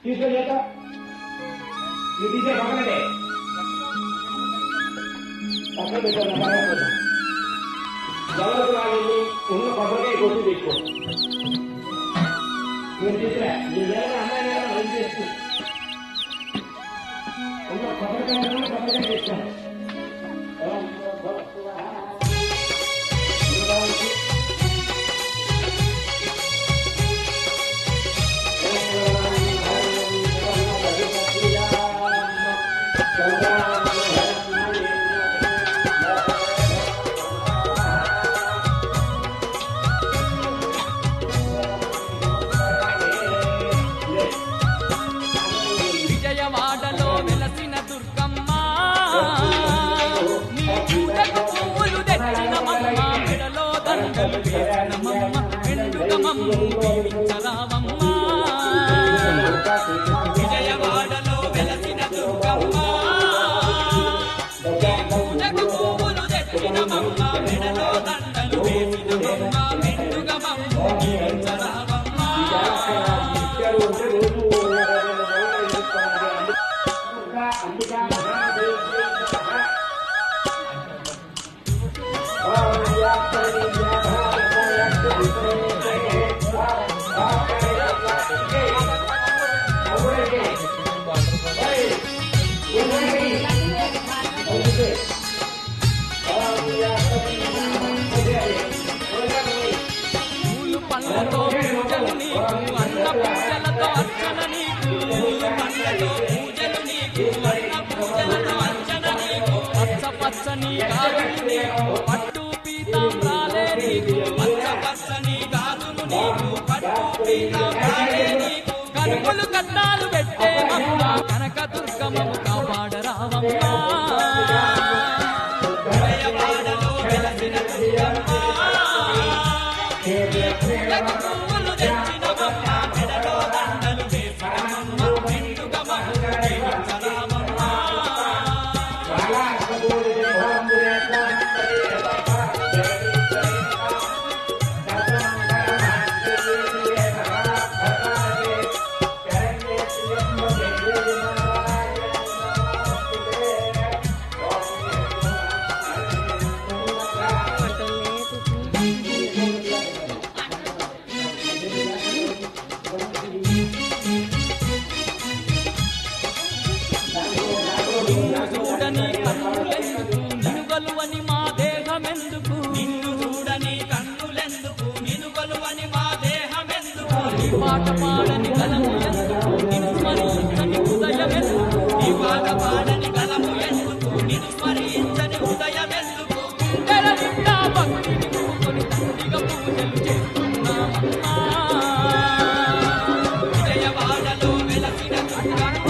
తీసుకెళ్ళాక ఈ తీసే పక్కనంటే పక్కన పెట్టాను ఎవరికి వాళ్ళు ఉన్న కొబ్బరికాయ కొట్టు తెచ్చుకో మీరు తీసుకురా మీ వేరే అమ్మాయి రన్ చేస్తూ ఉన్న కొబ్బరికాయ తెచ్చాను విజయవాడలో వెలసిన దుర్గమ్మ నీ పూజకు పువ్వులు తెచ్చినమమ్మ మెడలో దండలు వేసినమమ్మ మెండుగమమ్ము దీవించరామమ్మ విజయవాడలో వెలసిన దుర్గమ్మ నీ పూజకు పువ్వులు తెచ్చినమమ్మ మెడలో దండలు వేసినమమ్మ మెండుగమమ్ము దీవించరామమ్మ పూలు పళ్ళతో పూజలు నీకు అన్న పూజలతో అర్చన నీకు పూలు పళ్ళతో పూజలు నీకు అన్న పూజలతో అర్చన నీకు పచ్చ పచ్చని గాజులు నీకు పట్టు పీతాంబ్రాలే నీకు పచ్చ పచ్చని గాజులు నీకు పట్టు పీతాంబ్రాలే నీకు కనుమలు కట్టాలు పెట్టే మమ్మ కనక దుర్గమ్మము కాపాడరావమ్మ విజయవాడలో వెలసిన దుర్గమ్మ పువ్వులు తెచ్చినమమ్మ మెడలో దండలు వేసినమమ్మ మెండుగమమ్ము దీవించరామమ్మ నిన్ను చూడని కన్నులెందుకు నినుగలువని మా దేహమెందుకు నిన్ను చూడని కన్నులెందుకు నినుగలువని మా దేహమెందుకు నీ పాట పాడని గలము ఎందుకు నిన్ను స్మరించని హృదయమెందుకు నీ పాట పాడని గలము ఎందుకు నిన్ను స్మరించని హృదయమెందుకు గుండెల నిండా భక్తిని కూకొని తండ్రిగా పూజలు చేస్తున్నామమ్మా విజయవాడలో వెలసిన దుర్గమ్మ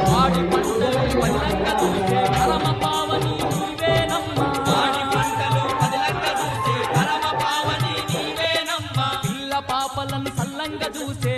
వాడి పంటలు పదిలంక చూసే పరమ పావని నీవేనమ్మా వాడి పంటలు పదిలంక చూసే పరమ పావని నీవేనమ్మా పిల్ల పాపలను సల్లంగా చూసే